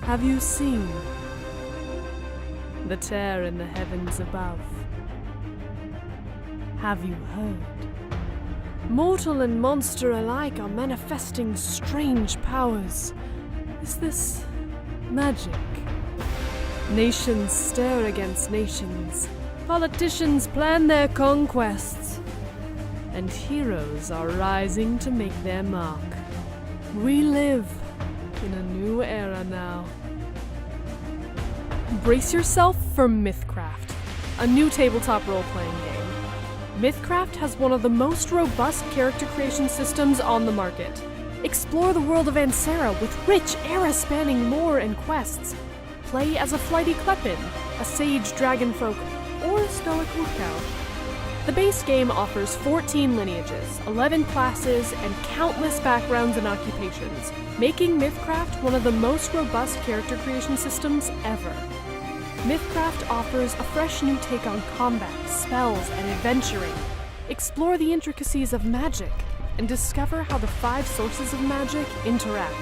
Have you seen the tear in the heavens above? Have you heard? Mortal and monster alike are manifesting strange powers. Is this magic? Nations stare against nations. Politicians plan their conquests. And heroes are rising to make their mark. We live in a new era now. Brace yourself for Mythcraft, a new tabletop role-playing game. Mythcraft has one of the most robust character creation systems on the market. Explore the world of Ansera with rich, era-spanning lore and quests. Play as a flighty Klepin, a sage dragonfolk, or a stoic woodcow. The base game offers 14 lineages, 11 classes, and countless backgrounds and occupations, making Mythcraft one of the most robust character creation systems ever. Mythcraft offers a fresh new take on combat, spells, and adventuring. Explore the intricacies of magic, and discover how the 5 sources of magic interact.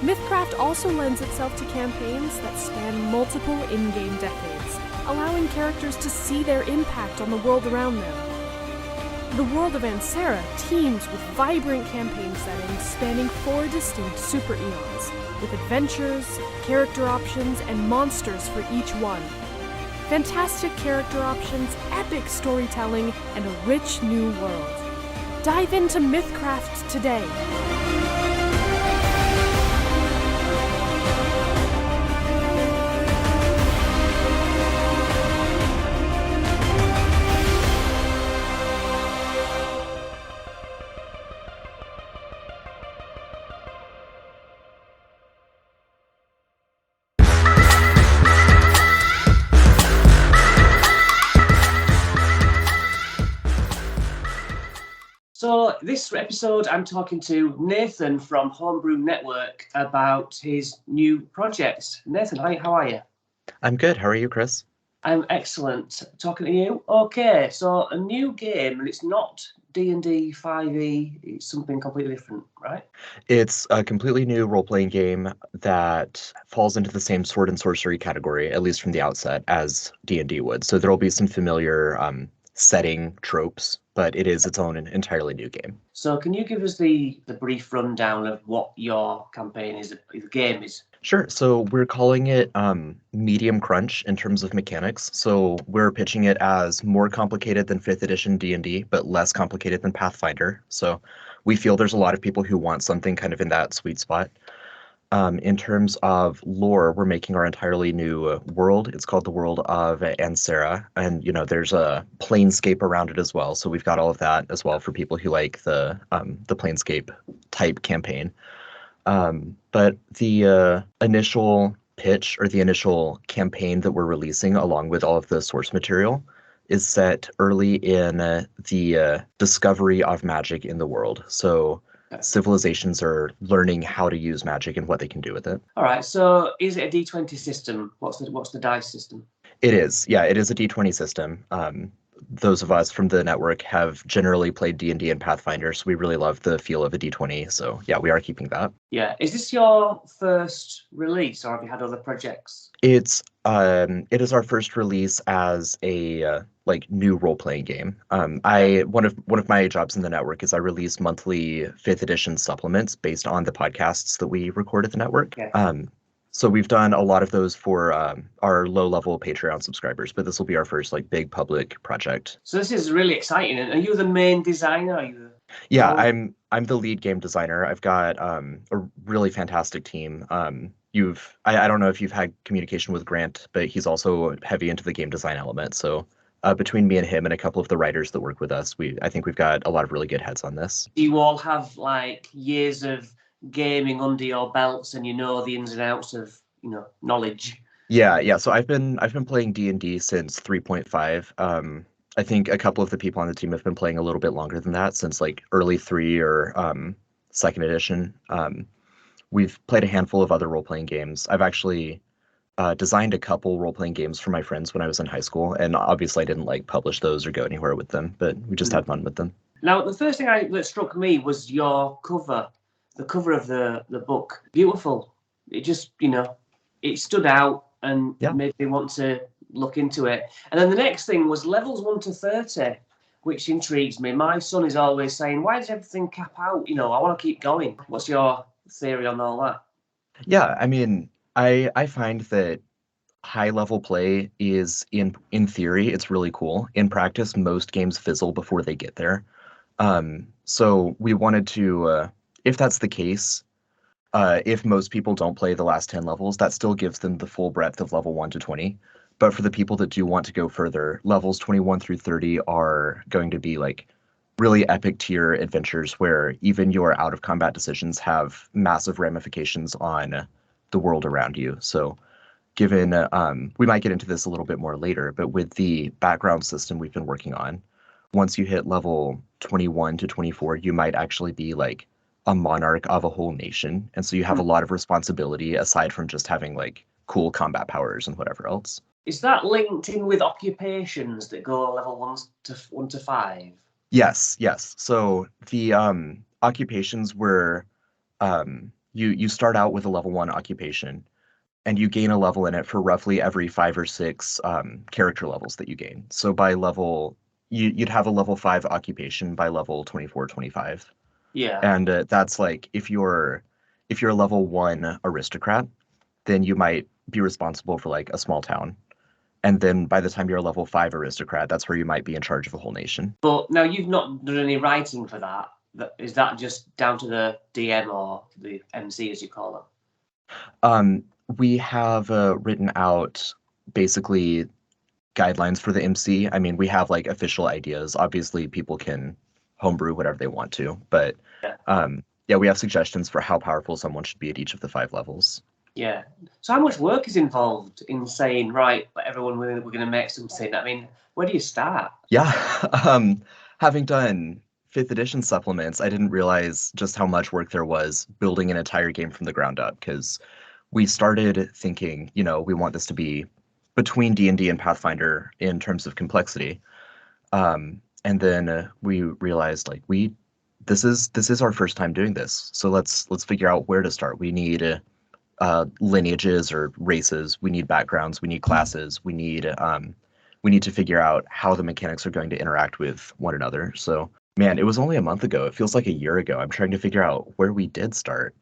Mythcraft also lends itself to campaigns that span multiple in-game decades, allowing characters to see their impact on the world around them. The world of Ansera teems with vibrant campaign settings spanning 4 distinct super eons, with adventures, character options, and monsters for each one. Fantastic character options, epic storytelling, and a rich new world. Dive into Mythcraft today. So this episode, I'm talking to Nathan from Homebrew Network about his new project. Nathan, hi, how are you? I'm good. How are you, Chris? I'm excellent. Talking to you. Okay, so a new game, and it's not D&D 5e, it's something completely different, right? It's a completely new role-playing game that falls into the same sword and sorcery category, at least from the outset, as D&D would. So there will be some familiar setting tropes, but it is its own entirely new game. So can you give us the brief rundown of what your campaign is, the game is? Sure. So we're calling it medium crunch in terms of mechanics. So we're pitching it as more complicated than 5th edition D&D, but less complicated than Pathfinder. So we feel there's a lot of people who want something kind of in that sweet spot. In terms of lore, we're making our entirely new world. It's called the world of Ansera, and there's a planescape around it as well. So we've got all of that as well for people who like the planescape type campaign. But the initial pitch or the initial campaign that we're releasing, along with all of the source material, is set early in the discovery of magic in the world. So civilizations are learning how to use magic and what they can do with it. All right, so is it a D20 system? What's the dice system? It is. Yeah, it is a D20 system. Those of us from the network have generally played D&D and Pathfinder, so we really love the feel of a D20. So yeah, we are keeping that. Yeah. Is this your first release, or have you had other projects? It is our first release as a new role-playing game. One of my jobs in the network is I release monthly 5th edition supplements based on the podcasts that we record at the network. Yeah. So we've done a lot of those for our low-level Patreon subscribers, but this will be our first big public project. So this is really exciting. And are you the main designer? Yeah, I'm the lead game designer. I've got a really fantastic team. I don't know if you've had communication with Grant, but he's also heavy into the game design element. So between me and him and a couple of the writers that work with us, I think we've got a lot of really good heads on this. Do you all have years of gaming under your belts, and the ins and outs of knowledge? Yeah. So I've been playing D&D since 3.5. I think a couple of the people on the team have been playing a little bit longer than that, since early 3 or 2nd edition. We've played a handful of other role-playing games. I've actually designed a couple role-playing games for my friends when I was in high school, and obviously I didn't publish those or go anywhere with them, but we just had fun with them. Now, the first thing that struck me was your cover, the cover of the book. Beautiful. it just, it stood out and Yeah. made me want to look into it. And then the next thing was levels 1 to 30, which intrigues me. My son is always saying, why does everything cap out? I want to keep going. What's your theory on all that? Yeah, I mean, I find that high level play is in theory, it's really cool. In practice, most games fizzle before they get there. So we wanted to, if that's the case, if most people don't play the last 10 levels, that still gives them the full breadth of level 1 to 20. But for the people that do want to go further, levels 21 through 30 are going to be like really epic tier adventures where even your out of combat decisions have massive ramifications on the world around you. So given, we might get into this a little bit more later, but with the background system we've been working on, once you hit level 21 to 24, you might actually be like a monarch of a whole nation. And so you have a lot of responsibility aside from just having like cool combat powers and whatever else. Is that linked in with occupations that go level 1 to 5? Yes. So the occupations were you start out with a level 1 occupation and you gain a level in it for roughly every 5 or 6 character levels that you gain. So by level, you'd have a level 5 occupation by level 24, 25. Yeah. And that's like if you're a level 1 aristocrat, then you might be responsible for like a small town. And then by the time you're a level 5 aristocrat, that's where you might be in charge of a whole nation. But now you've not done any writing for that. Is that just down to the DM or the MC, as you call them? We have written out basically guidelines for the MC. I mean, we have like official ideas. Obviously, people can homebrew whatever they want to, but yeah, we have suggestions for how powerful someone should be at each of the 5 levels. Yeah. So how much work is involved in saying, right, everyone, we're going to make something? I mean, where do you start? Yeah. Having done 5th edition supplements, I didn't realize just how much work there was building an entire game from the ground up, because we started thinking, we want this to be between D&D and Pathfinder in terms of complexity. And then we realized like this is our first time doing this. So let's figure out where to start. We need lineages or races, we need backgrounds, we need classes, we need to figure out how the mechanics are going to interact with one another. So man, it was only a month ago. It feels like a year ago. I'm trying to figure out where we did start.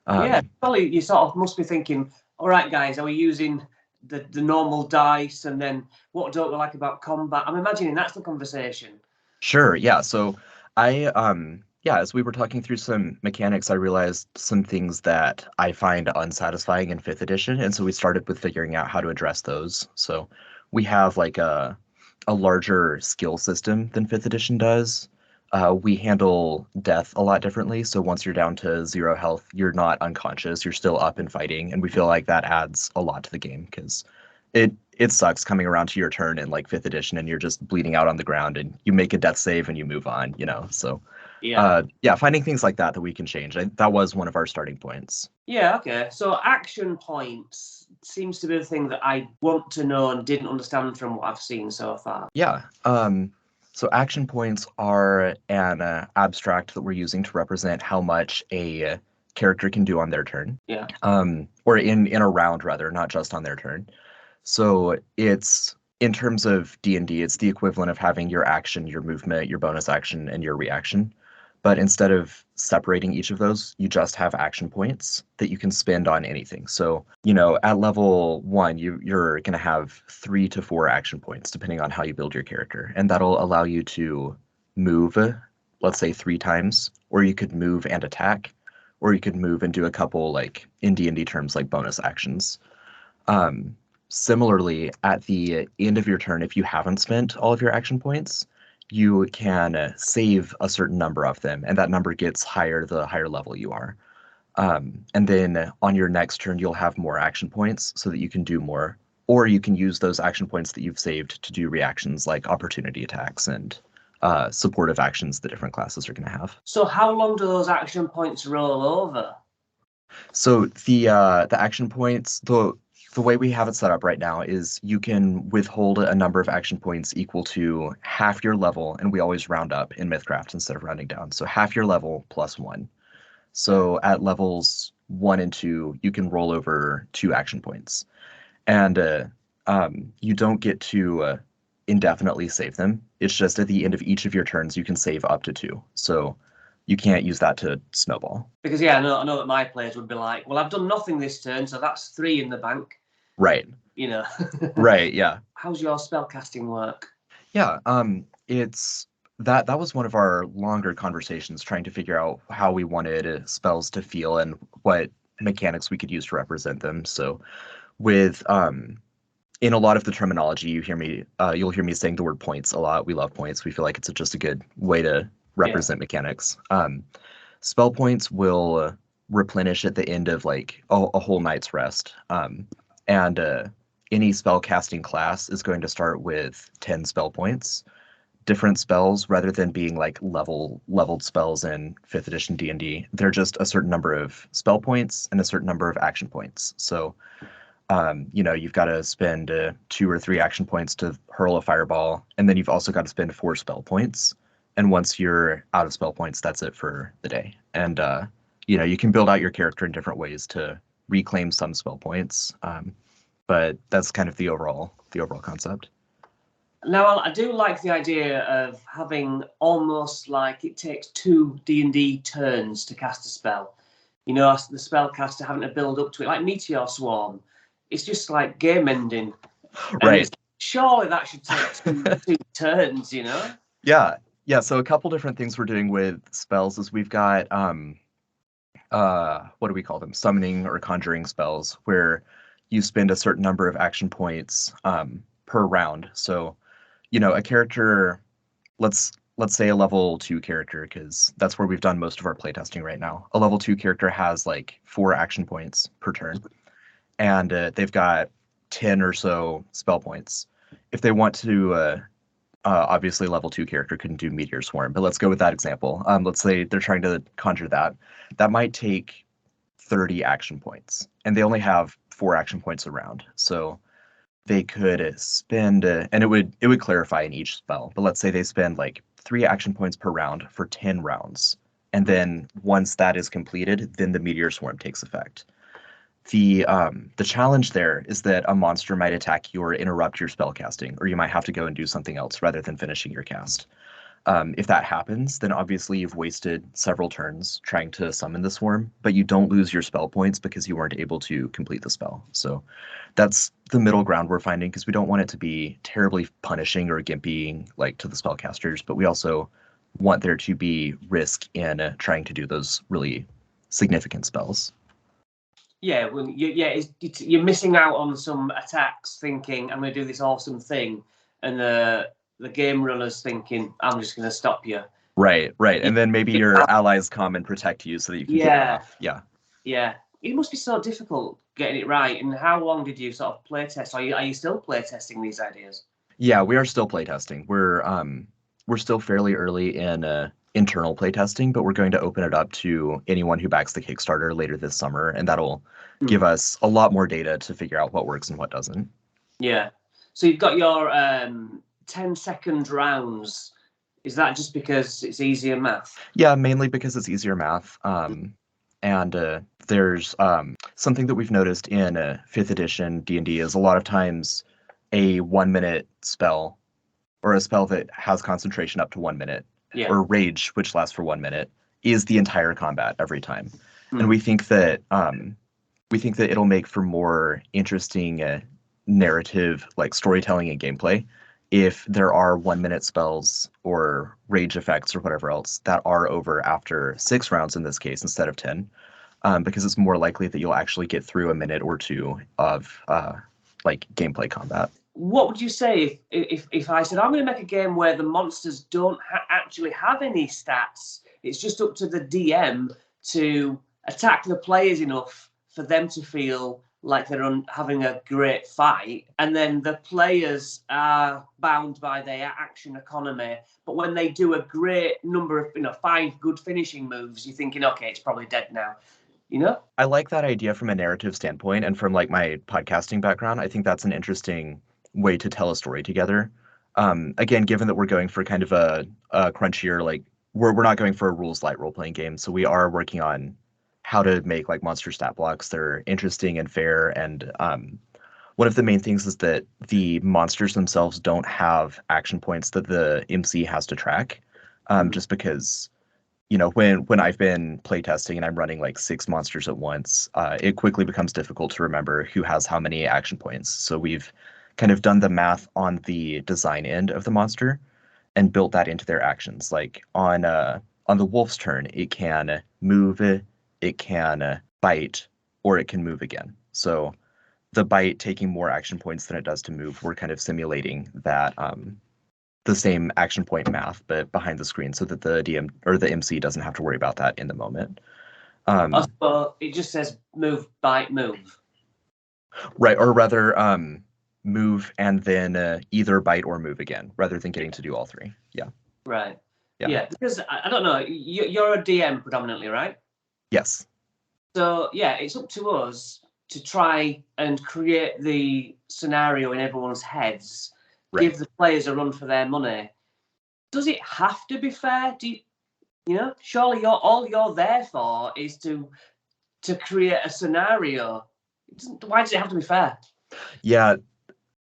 Yeah, probably you sort of must be thinking, all right, guys, are we using the normal dice? And then what don't we like about combat? I'm imagining that's the conversation. Sure, yeah. So as we were talking through some mechanics, I realized some things that I find unsatisfying in 5th edition, and so we started with figuring out how to address those. So we have like a larger skill system than 5th edition does. We handle death a lot differently. So once you're down to 0 health, you're not unconscious, you're still up and fighting, and we feel like that adds a lot to the game because it sucks coming around to your turn in like 5th edition and you're just bleeding out on the ground and you make a death save and you move on, So finding things like that we can change. That was one of our starting points. Yeah, okay. So action points seems to be the thing that I want to know and didn't understand from what I've seen so far. Yeah. So action points are an abstract that we're using to represent how much a character can do on their turn. Yeah. Or in a round rather, not just on their turn. So it's, in terms of D&D, it's the equivalent of having your action, your movement, your bonus action, and your reaction. But instead of separating each of those, you just have action points that you can spend on anything. So, at level 1, you're going to have 3 to 4 action points, depending on how you build your character. And that'll allow you to move, let's say 3 times, or you could move and attack, or you could move and do a couple, like in D&D terms, like bonus actions. Similarly, at the end of your turn, if you haven't spent all of your action points, you can save a certain number of them, and that number gets higher the higher level you are. And then on your next turn, you'll have more action points so that you can do more, or you can use those action points that you've saved to do reactions like opportunity attacks and supportive actions that different classes are going to have. So how long do those action points roll over? So the action points, the way we have it set up right now is you can withhold a number of action points equal to half your level, and we always round up in Mythcraft instead of rounding down. So half your level plus 1. So at levels 1 and 2, you can roll over 2 action points. And you don't get to indefinitely save them. It's just at the end of each of your turns, you can save up to 2. So you can't use that to snowball. Because, yeah, I know that my players would be like, well, I've done nothing this turn, so that's 3 in the bank. Right. You know. Right, yeah. How's your spellcasting work? Yeah, it's that was one of our longer conversations, trying to figure out how we wanted spells to feel and what mechanics we could use to represent them. So with in a lot of the terminology, you'll hear me saying the word points a lot. We love points. We feel like it's just a good way to represent mechanics. Spell points will replenish at the end of like a whole night's rest. And any spell casting class is going to start with 10 spell points. Different spells, rather than being like leveled spells in 5th edition D&D, they're just a certain number of spell points and a certain number of action points. So you've got to spend 2 or 3 action points to hurl a fireball, and then you've also got to spend 4 spell points. And once you're out of spell points, that's it for the day. And you can build out your character in different ways to reclaim some spell points, but that's kind of the overall concept. Now, I do like the idea of having almost like it takes 2 D&D turns to cast a spell. You know, the spellcaster having to build up to it, like Meteor Swarm. It's just like game ending. Right. Surely that should take 2 turns, you know? Yeah. So a couple different things we're doing with spells is we've got what do we call them? Summoning or conjuring spells, where you spend a certain number of action points per round. So, a character, let's say a level 2 character, because that's where we've done most of our playtesting right now. A level 2 character has like 4 action points per turn, and they've got 10 or so spell points. If they want to, obviously level 2 character couldn't do Meteor Swarm, but let's go with that example. Let's say they're trying to conjure that. That might take 30 action points, and they only have 4 action points a round. So they could spend, and it would clarify in each spell, but let's say they spend like 3 action points per round for 10 rounds. And then once that is completed, then the Meteor Swarm takes effect. The challenge there is that a monster might attack you or interrupt your spell casting, or you might have to go and do something else rather than finishing your cast. If that happens, then obviously you've wasted several turns trying to summon the swarm, but you don't lose your spell points because you weren't able to complete the spell. So that's the middle ground we're finding, because we don't want it to be terribly punishing or gimpy like to the spellcasters, but we also want there to be risk in trying to do those really significant spells. Yeah, well, you're missing out on some attacks thinking, I'm going to do this awesome thing, and the game runner's thinking, I'm just going to stop you. Right. And then maybe your allies come and protect you so that you can get them off. Yeah. It must be so difficult getting it right. And how long did you sort of play test? Are you still play testing these ideas? Yeah, we are still play testing. We're still fairly early in internal playtesting, but we're going to open it up to anyone who backs the Kickstarter later this summer, and that'll give us a lot more data to figure out what works and what doesn't. Yeah. So you've got your 10-second rounds. Is that just because it's easier math? Yeah, mainly because it's easier math. And there's something that we've noticed in 5th edition D&D is a lot of times a 1-minute spell, or a spell that has concentration up to 1 minute, or rage, which lasts for 1 minute, is the entire combat every time. And we think that it'll make for more interesting narrative, like storytelling and gameplay, if there are 1-minute spells or rage effects or whatever else that are over after 6 rounds in this case instead of 10, because it's more likely that you'll actually get through a minute or 2 of like gameplay combat. What would you say if I said, I'm going to make a game where the monsters don't actually have any stats? It's just up to the DM to attack the players enough for them to feel like they're having a great fight, and then the players are bound by their action economy. But when they do a great number of 5 good finishing moves, you're thinking, okay, it's probably dead now. I like that idea from a narrative standpoint, and from like my podcasting background, I think that's an interesting way to tell a story together. Again, given that we're going for kind of a crunchier, like we're not going for a rules light role-playing game, so we are working on how to make like monster stat blocks that are interesting and fair. And one of the main things is that the monsters themselves don't have action points that the MC has to track, just because, you know, when I've been playtesting and I'm running like 6 monsters at once, it quickly becomes difficult to remember who has how many action points. So we've kind of done the math on the design end of the monster and built that into their actions. Like on the wolf's turn, it can move, it can bite, or it can move again. So the bite taking more action points than it does to move, we're kind of simulating that the same action point math, but behind the screen, so that the DM or the MC doesn't have to worry about that in the moment. But it just says move, bite, move. Right, or rather, move and then either bite or move again, rather than getting to do all 3. Yeah. Right. Yeah. Yeah, because I don't know, you're a DM predominantly, right? Yes. So yeah, it's up to us to try and create the scenario in everyone's heads, Right. give the players a run for their money. Does it have to be fair? Do you know? Surely all you're there for is to create a scenario. Why does it have to be fair? Yeah.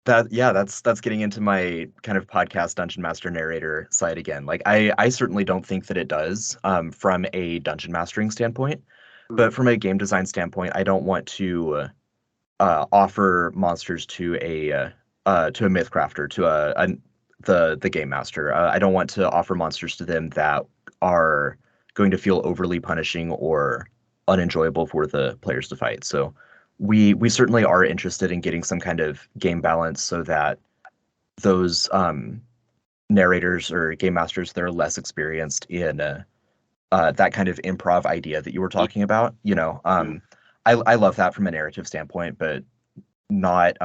That's getting into my kind of podcast dungeon master narrator side again. Like I certainly don't think that it does from a dungeon mastering standpoint, but from a game design standpoint, I don't want to offer monsters to a Mythcrafter, to the game master. I don't want to offer monsters to them that are going to feel overly punishing or unenjoyable for the players to fight. So we certainly are interested in getting some kind of game balance so that those narrators or game masters that are less experienced in that kind of improv idea that you were talking about, you know, I love that from a narrative standpoint, but not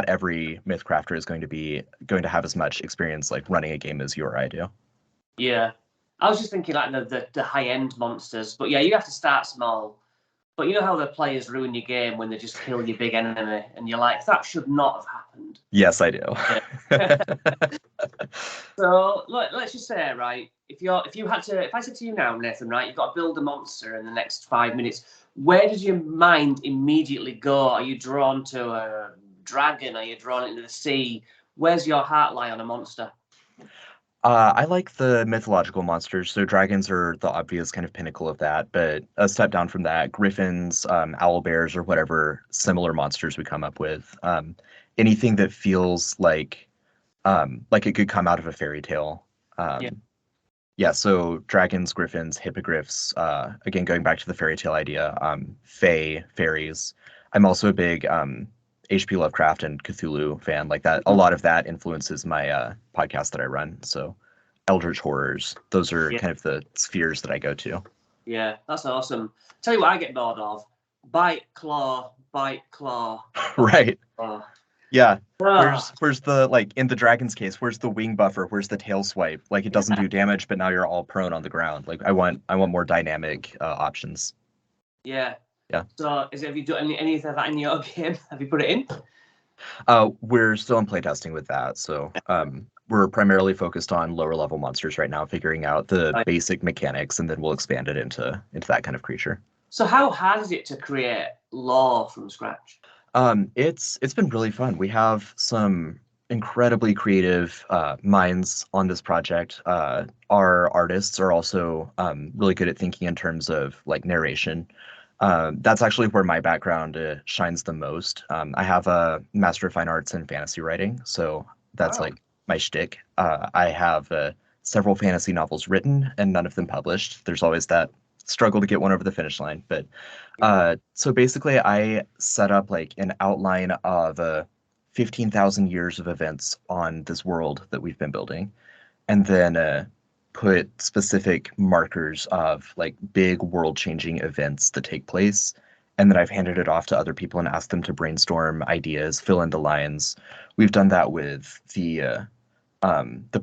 every Mythcrafter is going to have as much experience like running a game as you or I do. Yeah, I was just thinking like the high end monsters, but yeah, you have to start small. But you know how the players ruin your game when they just kill your big enemy, and you're like, that should not have happened. Yes, I do. Yeah. So let's just say, right, if I said to you now, Nathan, right, you've got to build a monster in the next 5 minutes, where does your mind immediately go? Are you drawn to a dragon? Are you drawn into the sea? Where's your heart lie on a monster? I like the mythological monsters, so dragons are the obvious kind of pinnacle of that, but a step down from that, griffins, owl bears, or whatever similar monsters we come up with. Anything that feels like it could come out of a fairy tale. Yeah. Yeah, so dragons, griffins, hippogriffs, again, going back to the fairy tale idea, fae, fairies. I'm also a big H.P. Lovecraft and Cthulhu fan. Like that, a lot of that influences my podcast that I run. So eldritch horrors, those are kind of the spheres that I go to. Yeah, that's awesome. Tell you what I get bored of. Bite, claw, bite, claw. Right. Claw. Yeah. Where's the, like in the dragon's case, where's the wing buffer? Where's the tail swipe? Like it doesn't do damage, but now you're all prone on the ground. Like I want more dynamic options. Yeah. Yeah. So have you done any of that in your game? Have you put it in? We're still in playtesting with that. So we're primarily focused on lower level monsters right now, figuring out the basic mechanics, and then we'll expand it into that kind of creature. So how hard is it to create lore from scratch? It's been really fun. We have some incredibly creative minds on this project. Our artists are also really good at thinking in terms of like narration. That's actually where my background shines the most. I have a Master of Fine Arts in fantasy writing, so that's like my shtick. I have several fantasy novels written and none of them published. There's always that struggle to get one over the finish line. But so basically, I set up like an outline of 15,000 years of events on this world that we've been building, and then put specific markers of like big world-changing events that take place. And then I've handed it off to other people and asked them to brainstorm ideas, fill in the lines. We've done that with the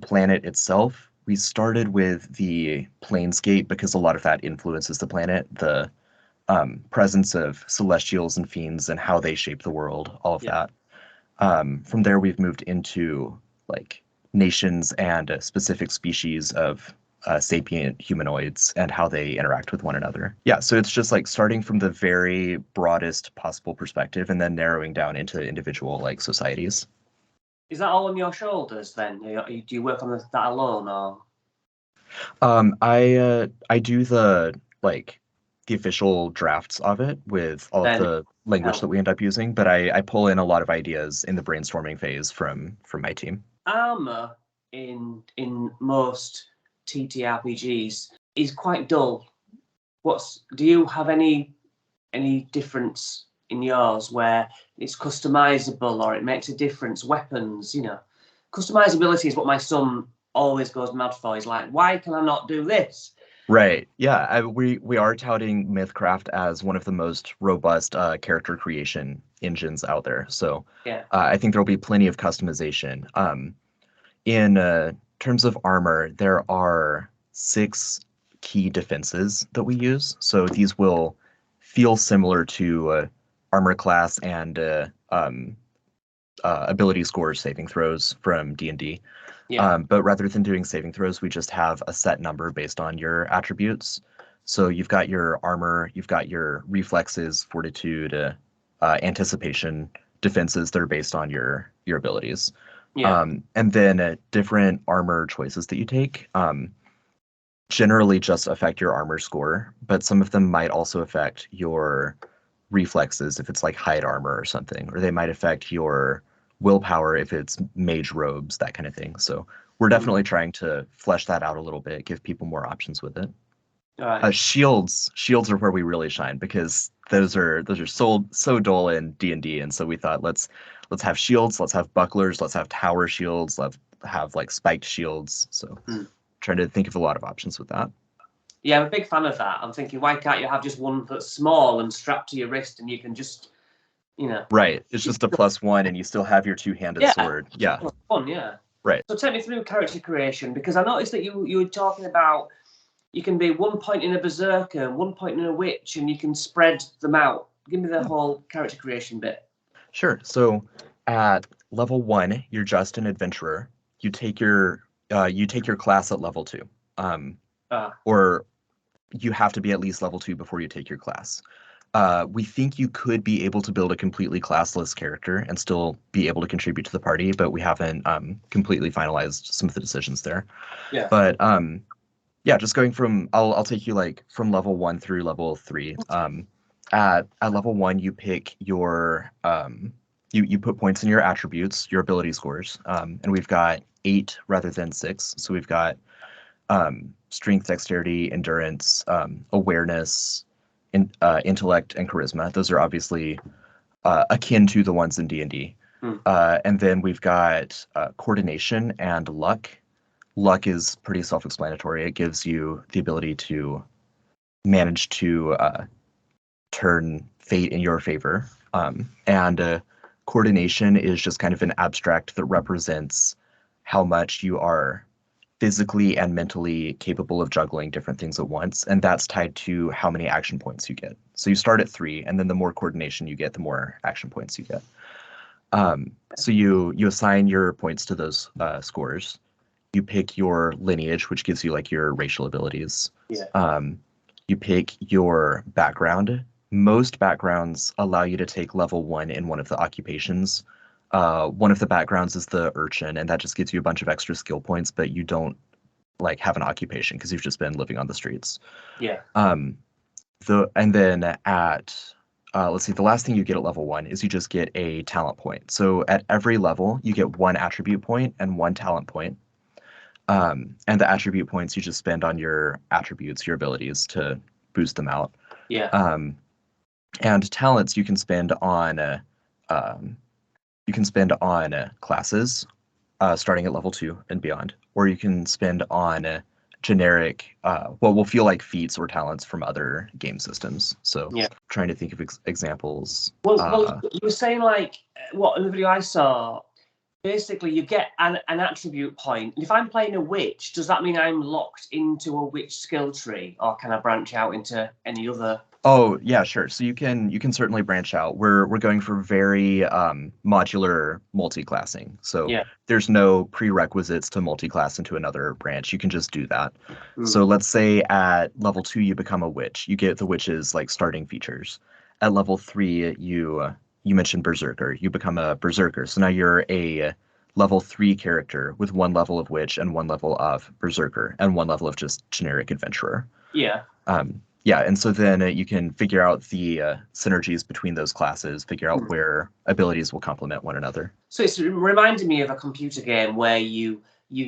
planet itself. We started with the planescape because a lot of that influences the planet, the presence of celestials and fiends and how they shape the world, all of that. From there, we've moved into like nations and specific species of sapient humanoids and how they interact with one another. Yeah, so it's just like starting from the very broadest possible perspective and then narrowing down into individual like societies. Is that all on your shoulders then? Do you work on that alone, or? I do the official drafts of it with all of Then the language help. that we end up using, but I pull in a lot of ideas in the brainstorming phase from my team. Armor in most TTRPGs is quite dull. Do you have any difference in yours where it's customizable or it makes a difference? Weapons, customizability is what my son always goes mad for. He's like, why can I not do this? Right. Yeah. We are touting Mythcraft as one of the most robust character creation engines out there. So Yeah. I think there will be plenty of customization. In terms of armor, there are 6 key defenses that we use. So these will feel similar to armor class and ability scores saving throws from D&D. Yeah. But rather than doing saving throws, we just have a set number based on your attributes. So you've got your armor, you've got your reflexes, fortitude, anticipation, defenses that are based on your abilities. Yeah. And then different armor choices that you take generally just affect your armor score, but some of them might also affect your reflexes if it's like hide armor or something, or they might affect your willpower if it's mage robes, that kind of thing. So we're definitely trying to flesh that out a little bit, give people more options with it. All right. Shields are where we really shine because those are so dull in D&D, and so we thought let's have shields, let's have bucklers, let's have tower shields, let's have like spiked shields. So trying to think of a lot of options with that. Yeah, I'm a big fan of that. I'm thinking, why can't you have just one that's small and strapped to your wrist, and you can just, Right. It's just a +1, and you still have your two-handed sword. Yeah. Fun, yeah. Right. So take me through character creation, because I noticed that you were talking about you can be one point in a berserker, one point in a witch, and you can spread them out. Give me the whole character creation bit. Sure. So at level 1, you're just an adventurer. You take your class at level 2. Or you have to be at least level 2 before you take your class. We think you could be able to build a completely classless character and still be able to contribute to the party, but we haven't completely finalized some of the decisions there. Yeah. But yeah, just going from I'll take you like from level 1 through level 3. At level 1, you pick your you put points in your attributes, your ability scores, and we've got 8 rather than 6. So we've got strength, dexterity, endurance, awareness, intellect, and charisma. Those are obviously akin to the ones in D&D. And then we've got coordination and luck. Luck is pretty self-explanatory. It gives you the ability to manage to turn fate in your favor. And coordination is just kind of an abstract that represents how much you are physically and mentally capable of juggling different things at once, and that's tied to how many action points you get. So you start at 3, and then the more coordination you get, the more action points you get. So you assign your points to those scores. You pick your lineage, which gives you like your racial abilities. Yeah. You pick your background. Most backgrounds allow you to take level 1 in one of the occupations. One of the backgrounds is the urchin, and that just gives you a bunch of extra skill points, but you don't like have an occupation because you've just been living on the streets. Yeah. And then at let's see, the last thing you get at level 1 is you just get a talent point. So at every level, you get 1 attribute point and 1 talent point. And the attribute points you just spend on your attributes, your abilities to boost them out. Yeah. And talents you can spend on classes starting at level 2 and beyond, or you can spend on generic what will feel like feats or talents from other game systems. So trying to think of examples. Well, you were saying like what in the video I saw, basically you get an attribute point, and if I'm playing a witch, does that mean I'm locked into a witch skill tree, or can I branch out into any other Oh, yeah, sure. So you can certainly branch out. We're going for very modular multi-classing. So Yeah. there's no prerequisites to multi-class into another branch. You can just do that. Mm. So let's say at level 2 you become a witch. You get the witch's like starting features. At level 3 you mentioned berserker. You become a berserker. So now you're a level 3 character with 1 level of witch and 1 level of berserker and 1 level of just generic adventurer. Yeah. Yeah, and so then you can figure out the synergies between those classes, figure out where abilities will complement one another. So it's reminding me of a computer game where you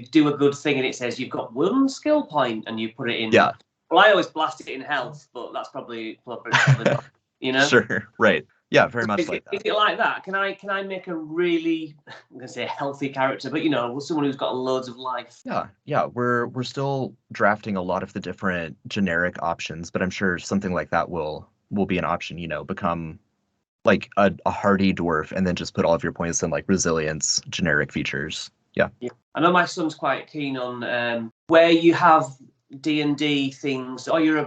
do a good thing and it says you've got 1 skill point and you put it in. Yeah, Well, I always blast it in health, but that's probably not, you know. sure, right. Yeah, very much Is like it, is that. it like that? Can I make a really, I'm gonna say a healthy character, but someone who's got loads of life? Yeah, we're still drafting a lot of the different generic options, but I'm sure something like that will be an option, become like a hardy dwarf and then just put all of your points in like resilience generic features. Yeah. Yeah. I know my son's quite keen on where you have D&D things. Oh, you're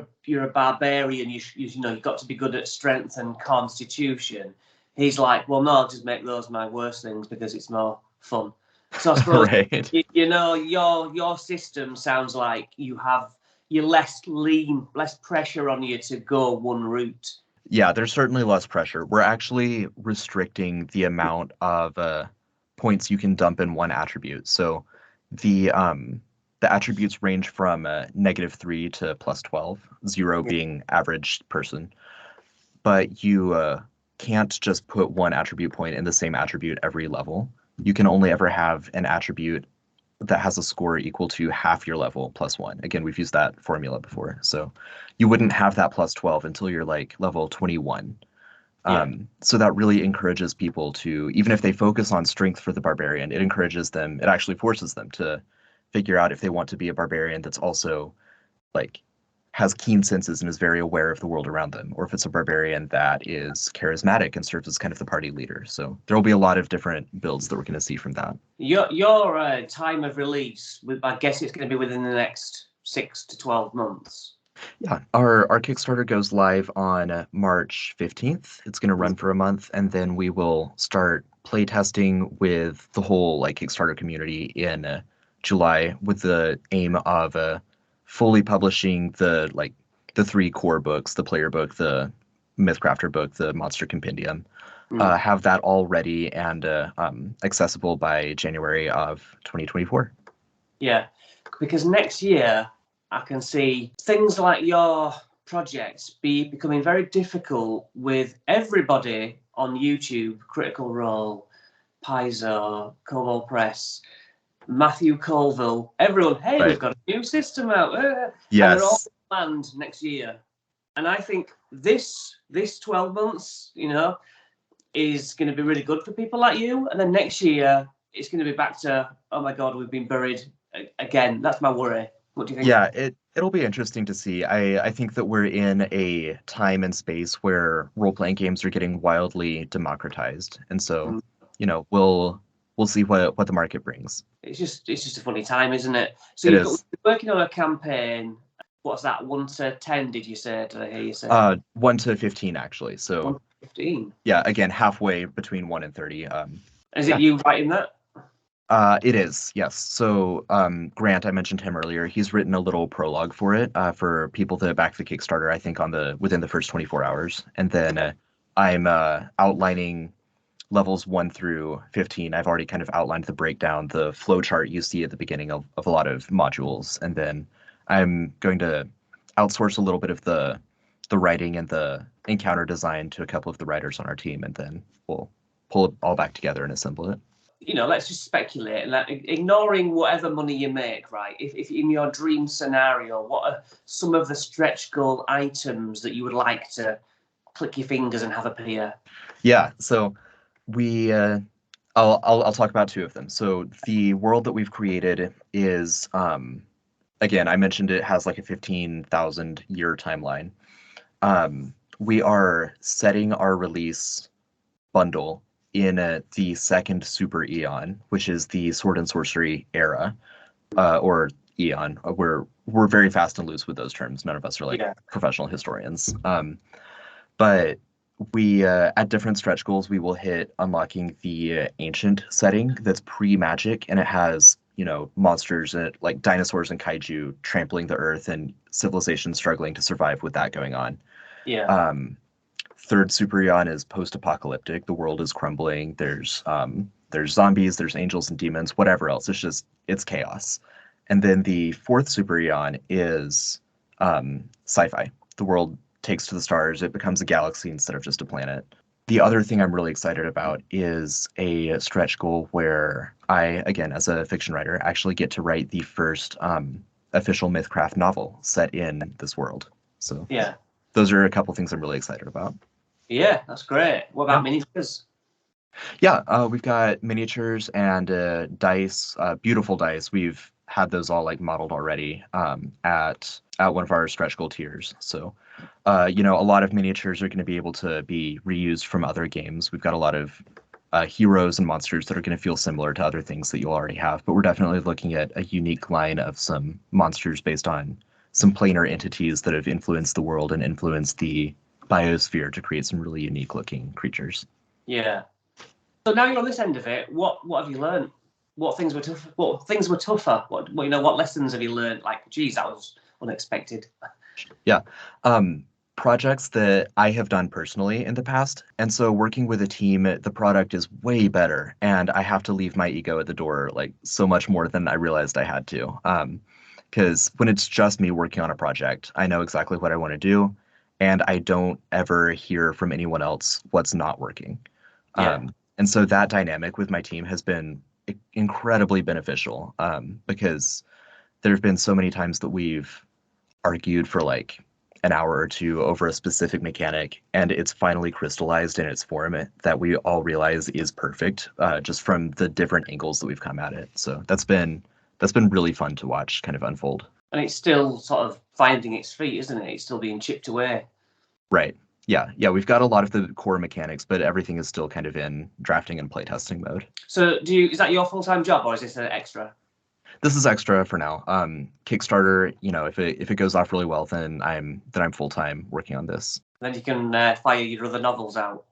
a barbarian. You've got to be good at strength and constitution. He's like, well, no, I'll just make those my worst things because it's more fun. So I suppose Right. your system sounds like you're less lean, less pressure on you to go one route. Yeah, there's certainly less pressure. We're actually restricting the amount of points you can dump in one attribute. So the attributes range from -3 to +12, 0 being average person. But you can't just put one attribute point in the same attribute every level. You can only ever have an attribute that has a score equal to half your level +1. Again, we've used that formula before. So you wouldn't have that +12 until you're like level 21. Yeah. So that really encourages people to, even if they focus on strength for the barbarian, it actually forces them to figure out if they want to be a barbarian that's also like has keen senses and is very aware of the world around them, or if it's a barbarian that is charismatic and serves as kind of the party leader. So there will be a lot of different builds that we're going to see from that. Your time of release, I guess it's going to be within the next 6 to 12 months. Yeah, our Kickstarter goes live on March 15th. It's going to run for a month, and then we will start playtesting with the whole like Kickstarter community in July with the aim of fully publishing the 3 core books, the player book, the Mythcrafter book, the Monster Compendium. Have that all ready and accessible by January of 2024. Yeah, because next year I can see things like your projects becoming very difficult with everybody on YouTube, Critical Role, Paizo, Cobalt Press, Matthew Colville, everyone, hey, Right. we've got a new system out. And Yes. they're all planned next year. And I think this 12 months, is going to be really good for people like you. And then next year, it's going to be back to, oh my God, we've been buried again. That's my worry. What do you think? Yeah, it'll be interesting to see. I think that we're in a time and space where role-playing games are getting wildly democratized. And so, we'll see what the market brings. It's just a funny time, isn't it? So It you're is. working on a campaign. What's that? 1 to 10? Did you say? Did I hear you say? 1 to 15 actually. 1 So to 15. yeah, again, halfway between 1 and 30. Is it you writing that? It is, yes. So Grant, I mentioned him earlier. He's written a little prologue for it for people that back the Kickstarter, I think within the first 24 hours. And then I'm outlining levels 1 through 15. I've already kind of outlined the breakdown, the flow chart you see at the beginning of a lot of modules. And then I'm going to outsource a little bit of the writing and the encounter design to a couple of the writers on our team, and then we'll pull it all back together and assemble it. Let's just speculate, ignoring whatever money you make, right? If in your dream scenario, what are some of the stretch goal items that you would like to click your fingers and have appear? Yeah, so I'll talk about 2 of them. So the world that we've created is again, I mentioned it has like a 15,000 year timeline. We are setting our release bundle in the second super eon, which is the sword and sorcery era, or eon. We're very fast and loose with those terms. None of us are like Yeah. professional historians. But we at different stretch goals we will hit unlocking the ancient setting that's pre-magic, and it has monsters and like dinosaurs and kaiju trampling the earth and civilization struggling to survive with that going on. Yeah. Third super eon is post-apocalyptic. The world is crumbling. There's zombies, there's angels and demons, whatever else. It's chaos. And then the fourth super eon is sci-fi. The world takes to the stars. It becomes a galaxy instead of just a planet. The other thing I'm really excited about is a stretch goal where I, again, as a fiction writer, actually get to write the first official Mythcraft novel set in this world. So Yeah. those are a couple things I'm really excited about. Yeah, that's great. What about miniatures? Yeah, we've got miniatures and dice, beautiful dice. We've had those all like modeled already at one of our stretch goal tiers. So, a lot of miniatures are going to be able to be reused from other games. We've got a lot of heroes and monsters that are going to feel similar to other things that you already have. But we're definitely looking at a unique line of some monsters based on some planar entities that have influenced the world and influenced the biosphere to create some really unique looking creatures. Yeah. So now you're on this end of it. What have you learned? What things were tough? What things were tougher? What lessons have you learned? Like, geez, that was unexpected. Yeah. Projects that I have done personally in the past. And so working with a team, the product is way better. And I have to leave my ego at the door like so much more than I realized I had to. Because when it's just me working on a project, I know exactly what I want to do. And I don't ever hear from anyone else what's not working. Yeah. And so that dynamic with my team has been incredibly beneficial because there have been so many times that we've argued for like an hour or two over a specific mechanic, and it's finally crystallized in its form that we all realize is perfect just from the different angles that we've come at it. So that's been really fun to watch kind of unfold. And it's still sort of finding its feet, isn't it? It's still being chipped away. Right. Yeah, we've got a lot of the core mechanics, but everything is still kind of in drafting and playtesting mode. So is that your full-time job, or is this an extra? This is extra for now. Kickstarter, if it goes off really well, then I'm full-time working on this. Then you can fire your other novels out.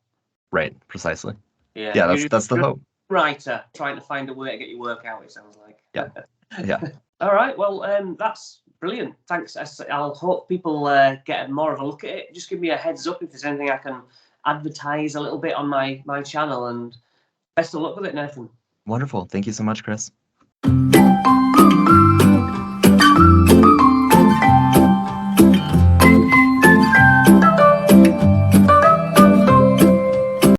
Right, precisely. Yeah. Yeah, that's the hope. Writer trying to find a way to get your work out, it sounds like. Yeah. All right, well, that's brilliant. Thanks. I'll hope people get more of a look at it. Just give me a heads up if there's anything I can advertise a little bit on my channel, and best of luck with it, Nathan. Wonderful. Thank you so much, Chris.